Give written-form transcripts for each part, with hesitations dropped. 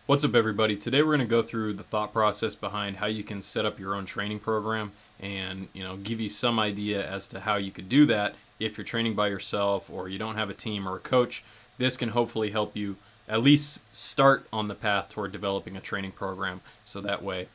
What's up, everybody? Today we're going to go through the thought process behind how you can set up your own training program and, give you some idea as to how you could do that if you're training by yourself or you don't have a team or a coach. This can hopefully help you at least start on the path toward developing a training program. So that way,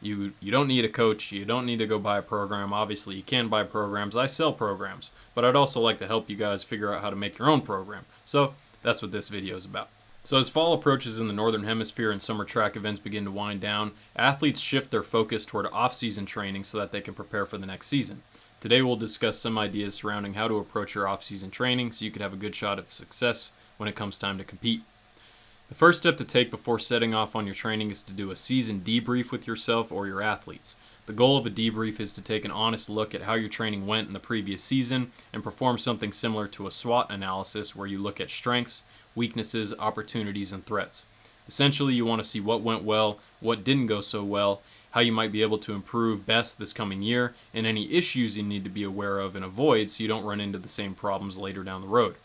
you don't need a coach, you don't need to go buy a program. Obviously, you can buy programs. I sell programs, but I'd also like to help you guys figure out how to make your own program. So that's what this video is about. So as fall approaches in the Northern Hemisphere and summer track events begin to wind down, athletes shift their focus toward off-season training so that they can prepare for the next season. Today we'll discuss some ideas surrounding how to approach your off-season training so you can have a good shot at success when it comes time to compete. The first step to take before setting off on your training is to do a season debrief with yourself or your athletes. The goal of a debrief is to take an honest look at how your training went in the previous season and perform something similar to a SWOT analysis where you look at strengths, weaknesses, opportunities, and threats. Essentially, you want to see what went well, what didn't go so well, how you might be able to improve best this coming year, and any issues you need to be aware of and avoid so you don't run into the same problems later down the road.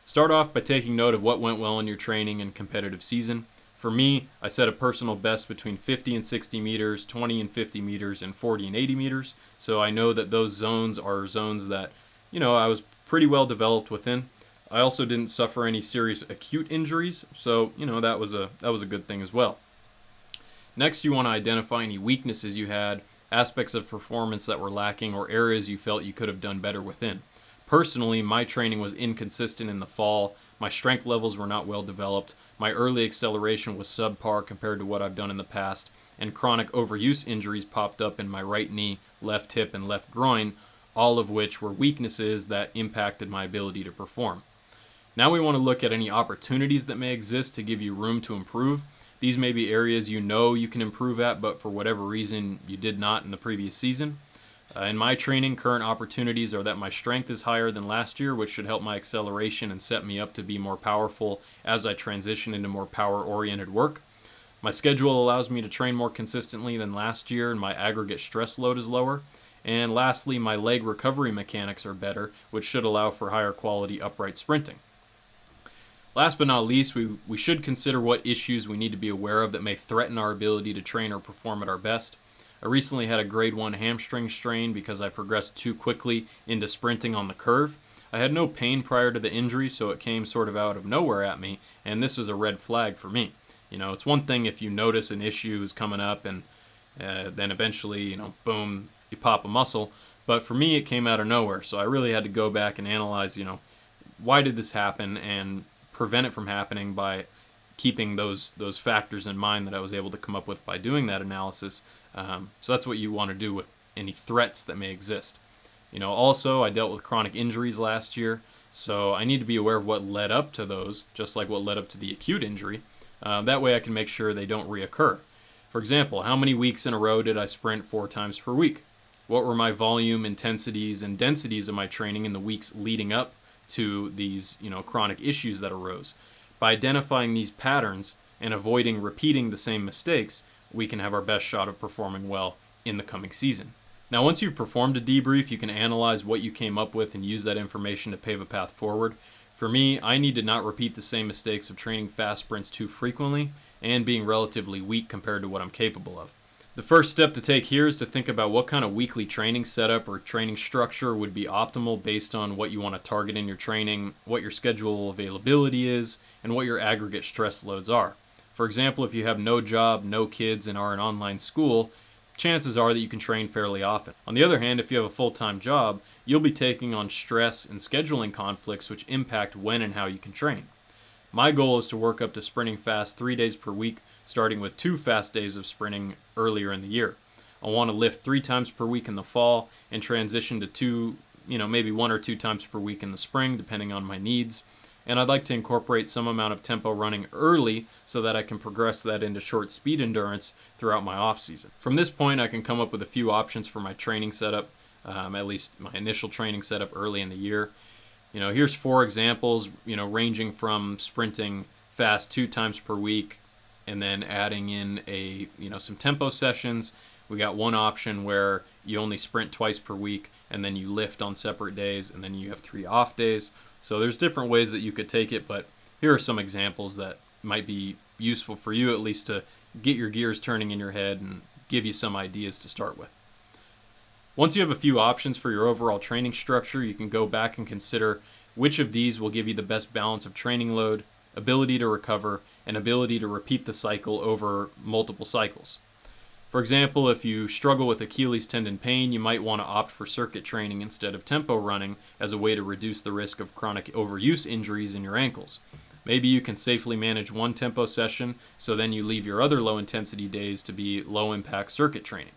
Start off by taking note of what went well in your training and competitive season. For me, I set a personal best between 50 and 60 meters, 20 and 50 meters, and 40 and 80 meters. So I know that those zones are zones that, I was pretty well developed within. I also didn't suffer any serious acute injuries, so, that was a good thing as well. Next, you want to identify any weaknesses you had, aspects of performance that were lacking, or areas you felt you could have done better within. Personally, my training was inconsistent in the fall. My strength levels were not well developed. My early acceleration was subpar compared to what I've done in the past, and chronic overuse injuries popped up in my right knee, left hip, and left groin, all of which were weaknesses that impacted my ability to perform. Now we want to look at any opportunities that may exist to give you room to improve. These may be areas you know you can improve at, but for whatever reason you did not in the previous season. In my training, current opportunities are that my strength is higher than last year, which should help my acceleration and set me up to be more powerful as I transition into more power-oriented work. My schedule allows me to train more consistently than last year, and my aggregate stress load is lower. And lastly, my leg recovery mechanics are better, which should allow for higher quality upright sprinting. Last but not least, we should consider what issues we need to be aware of that may threaten our ability to train or perform at our best. I recently had a grade 1 hamstring strain because I progressed too quickly into sprinting on the curve. I had no pain prior to the injury, so it came sort of out of nowhere at me, and this is a red flag for me. It's one thing if you notice an issue is coming up and then eventually, boom, you pop a muscle. But for me, it came out of nowhere, so I really had to go back and analyze, why did this happen and prevent it from happening by keeping those factors in mind that I was able to come up with by doing that analysis. So that's what you want to do with any threats that may exist. Also, I dealt with chronic injuries last year, so I need to be aware of what led up to those, just like what led up to the acute injury. That way I can make sure they don't reoccur. For example, how many weeks in a row did I sprint 4 times per week? What were my volume, intensities, and densities of my training in the weeks leading up to these, chronic issues that arose? By identifying these patterns and avoiding repeating the same mistakes, we can have our best shot of performing well in the coming season. Now, once you've performed a debrief, you can analyze what you came up with and use that information to pave a path forward. For me, I need to not repeat the same mistakes of training fast sprints too frequently and being relatively weak compared to what I'm capable of. The first step to take here is to think about what kind of weekly training setup or training structure would be optimal based on what you want to target in your training, what your schedule availability is, and what your aggregate stress loads are. For example, if you have no job, no kids, and are in online school, chances are that you can train fairly often. On the other hand, if you have a full-time job, you'll be taking on stress and scheduling conflicts which impact when and how you can train. My goal is to work up to sprinting fast 3 days per week, starting with 2 fast days of sprinting earlier in the year. I want to lift 3 times per week in the fall and transition to 2, maybe 1 or 2 times per week in the spring, depending on my needs. And I'd like to incorporate some amount of tempo running early so that I can progress that into short speed endurance throughout my off season. From this point, I can come up with a few options for my training setup, at least my initial training setup early in the year. Here's 4 examples, ranging from sprinting fast 2 times per week and then adding in some tempo sessions. We got one option where you only sprint twice per week and then you lift on separate days and then you have 3 off days. So there's different ways that you could take it, but here are some examples that might be useful for you at least to get your gears turning in your head and give you some ideas to start with. Once you have a few options for your overall training structure, you can go back and consider which of these will give you the best balance of training load, ability to recover, and ability to repeat the cycle over multiple cycles. For example, if you struggle with Achilles tendon pain, you might want to opt for circuit training instead of tempo running as a way to reduce the risk of chronic overuse injuries in your ankles. Maybe you can safely manage one tempo session, so then you leave your other low-intensity days to be low-impact circuit training.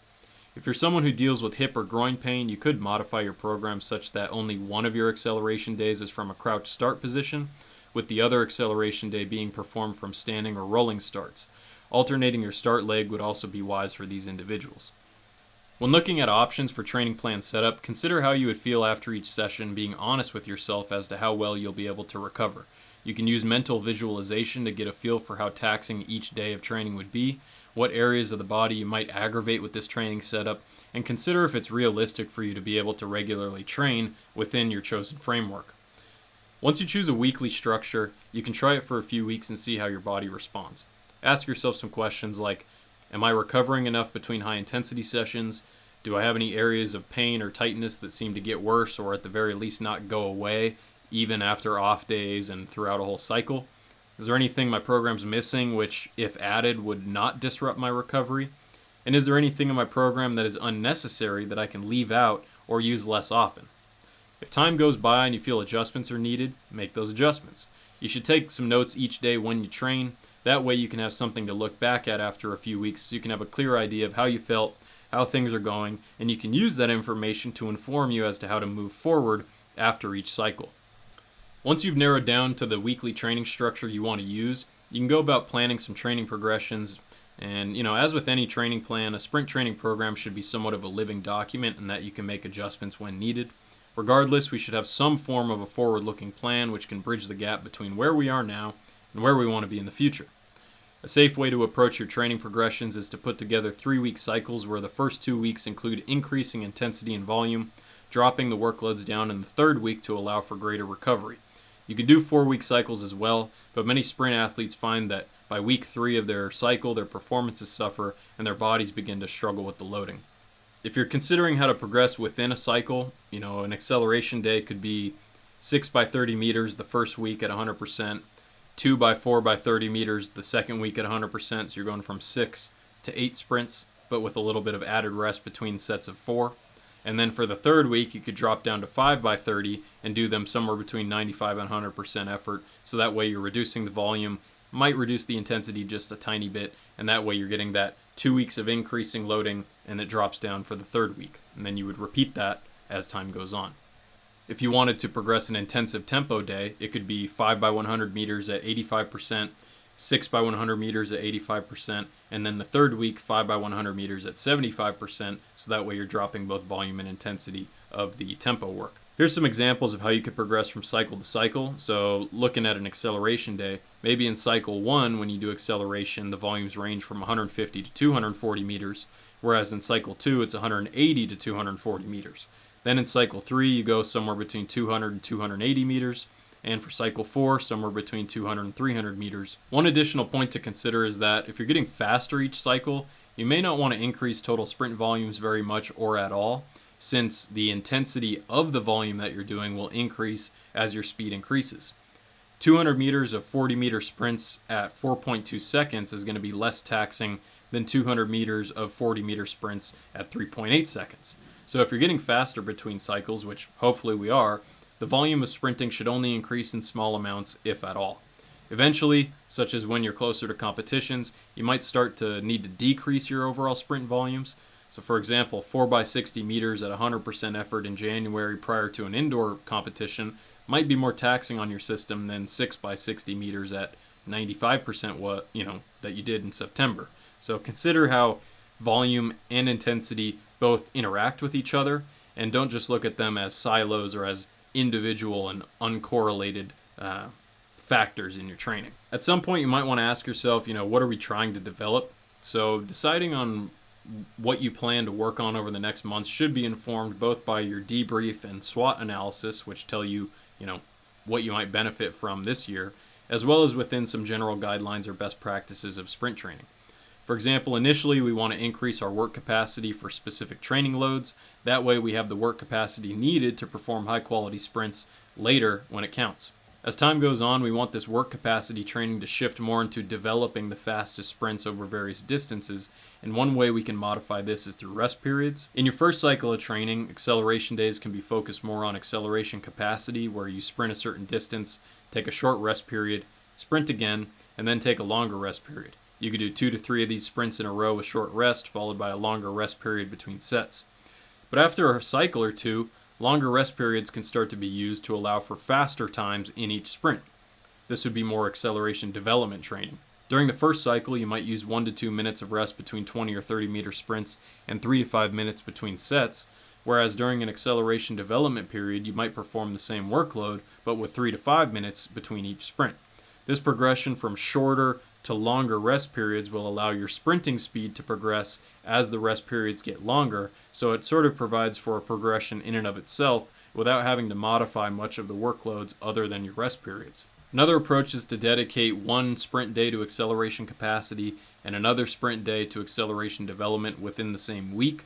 If you're someone who deals with hip or groin pain, you could modify your program such that only one of your acceleration days is from a crouch start position, with the other acceleration day being performed from standing or rolling starts. Alternating your start leg would also be wise for these individuals. When looking at options for training plan setup, consider how you would feel after each session, being honest with yourself as to how well you'll be able to recover. You can use mental visualization to get a feel for how taxing each day of training would be, what areas of the body you might aggravate with this training setup, and consider if it's realistic for you to be able to regularly train within your chosen framework. Once you choose a weekly structure, you can try it for a few weeks and see how your body responds. Ask yourself some questions like, am I recovering enough between high intensity sessions? Do I have any areas of pain or tightness that seem to get worse or at the very least not go away even after off days and throughout a whole cycle? Is there anything my program's missing which, if added, would not disrupt my recovery? And is there anything in my program that is unnecessary that I can leave out or use less often? If time goes by and you feel adjustments are needed, make those adjustments. You should take some notes each day when you train. That way you can have something to look back at after a few weeks, so you can have a clear idea of how you felt, how things are going, and you can use that information to inform you as to how to move forward after each cycle. Once you've narrowed down to the weekly training structure you want to use, you can go about planning some training progressions. And, as with any training plan, a sprint training program should be somewhat of a living document in that you can make adjustments when needed. Regardless, we should have some form of a forward-looking plan which can bridge the gap between where we are now and where we want to be in the future. A safe way to approach your training progressions is to put together 3-week cycles where the first 2 weeks include increasing intensity and volume, dropping the workloads down in the third week to allow for greater recovery. You can do 4-week cycles as well, but many sprint athletes find that by week 3 of their cycle, their performances suffer and their bodies begin to struggle with the loading. If you're considering how to progress within a cycle, an acceleration day could be 6 by 30 meters the first week at 100%, 2 by 4 by 30 meters the second week at 100%, so you're going from 6 to 8 sprints, but with a little bit of added rest between sets of 4. And then for the third week, you could drop down to 5 by 30 and do them somewhere between 95 and 100% effort, so that way you're reducing the volume, might reduce the intensity just a tiny bit, and that way you're getting that 2 weeks of increasing loading, and it drops down for the third week. And then you would repeat that as time goes on. If you wanted to progress an intensive tempo day, it could be 5 by 100 meters at 85%, 6 by 100 meters at 85%, and then the third week, 5 by 100 meters at 75%, so that way you're dropping both volume and intensity of the tempo work. Here's some examples of how you could progress from cycle to cycle. So looking at an acceleration day, maybe in cycle 1, when you do acceleration, the volumes range from 150 to 240 meters, whereas in cycle 2, it's 180 to 240 meters. Then in cycle 3, you go somewhere between 200 and 280 meters, and for cycle 4, somewhere between 200 and 300 meters. One additional point to consider is that if you're getting faster each cycle, you may not want to increase total sprint volumes very much or at all, since the intensity of the volume that you're doing will increase as your speed increases. 200 meters of 40-meter sprints at 4.2 seconds is going to be less taxing than 200 meters of 40-meter sprints at 3.8 seconds. So if you're getting faster between cycles, which hopefully we are, the volume of sprinting should only increase in small amounts, if at all. Eventually, such as when you're closer to competitions, you might start to need to decrease your overall sprint volumes. So for example, 4 by 60 meters at 100% effort in January prior to an indoor competition might be more taxing on your system than 6 by 60 meters at 95% that you did in September. So consider how volume and intensity both interact with each other, and don't just look at them as silos or as individual and uncorrelated factors in your training. At some point, you might want to ask yourself, what are we trying to develop? So deciding on what you plan to work on over the next month should be informed both by your debrief and SWOT analysis, which tell you, what you might benefit from this year, as well as within some general guidelines or best practices of sprint training. For example, initially we want to increase our work capacity for specific training loads. That way we have the work capacity needed to perform high quality sprints later when it counts. As time goes on, we want this work capacity training to shift more into developing the fastest sprints over various distances, and one way we can modify this is through rest periods. In your first cycle of training, acceleration days can be focused more on acceleration capacity, where you sprint a certain distance, take a short rest period, sprint again, and then take a longer rest period. You could do 2 to 3 of these sprints in a row with short rest, followed by a longer rest period between sets. But after a cycle or two, longer rest periods can start to be used to allow for faster times in each sprint. This would be more acceleration development training. During the first cycle, you might use 1 to 2 minutes of rest between 20 or 30 meter sprints and 3 to 5 minutes between sets, whereas during an acceleration development period, you might perform the same workload, but with 3 to 5 minutes between each sprint. This progression from shorter to longer rest periods will allow your sprinting speed to progress as the rest periods get longer, so it sort of provides for a progression in and of itself without having to modify much of the workloads other than your rest periods. Another approach is to dedicate one sprint day to acceleration capacity and another sprint day to acceleration development within the same week.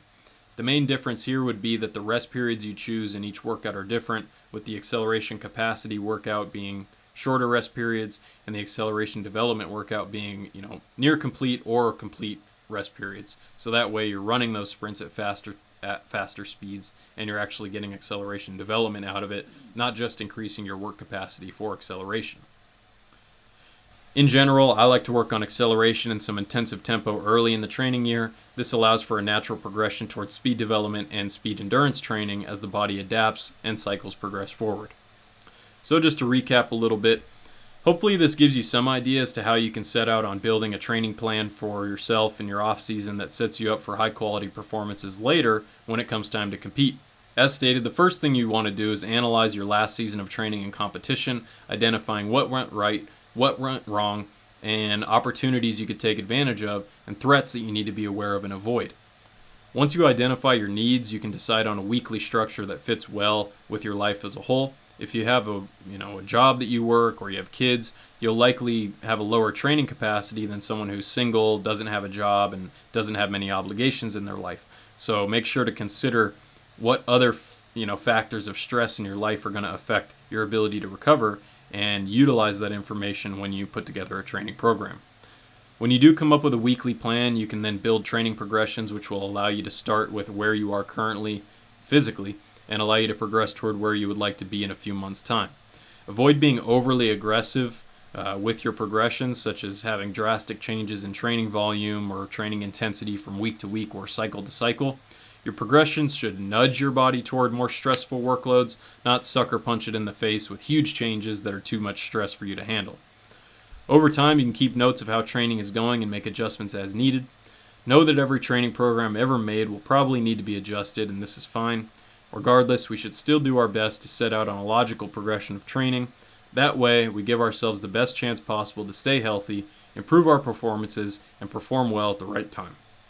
The main difference here would be that the rest periods you choose in each workout are different, with the acceleration capacity workout being shorter rest periods and the acceleration development workout being, near complete or complete rest periods. So that way you're running those sprints at faster speeds and you're actually getting acceleration development out of it, not just increasing your work capacity for acceleration. In general, I like to work on acceleration and some intensive tempo early in the training year. This allows for a natural progression towards speed development and speed endurance training as the body adapts and cycles progress forward. So just to recap a little bit, hopefully this gives you some idea as to how you can set out on building a training plan for yourself in your off season that sets you up for high quality performances later when it comes time to compete. As stated, the first thing you want to do is analyze your last season of training and competition, identifying what went right, what went wrong, and opportunities you could take advantage of, and threats that you need to be aware of and avoid. Once you identify your needs, you can decide on a weekly structure that fits well with your life as a whole. If you have a job that you work or you have kids, you'll likely have a lower training capacity than someone who's single, doesn't have a job, and doesn't have many obligations in their life. So make sure to consider what other factors of stress in your life are going to affect your ability to recover, and utilize that information when you put together a training program. When you do come up with a weekly plan, you can then build training progressions which will allow you to start with where you are currently physically and allow you to progress toward where you would like to be in a few months' time. Avoid being overly aggressive with your progressions, such as having drastic changes in training volume or training intensity from week to week or cycle to cycle. Your progressions should nudge your body toward more stressful workloads, not sucker punch it in the face with huge changes that are too much stress for you to handle. Over time, you can keep notes of how training is going and make adjustments as needed. Know that every training program ever made will probably need to be adjusted, and this is fine. Regardless, we should still do our best to set out on a logical progression of training. That way, we give ourselves the best chance possible to stay healthy, improve our performances, and perform well at the right time.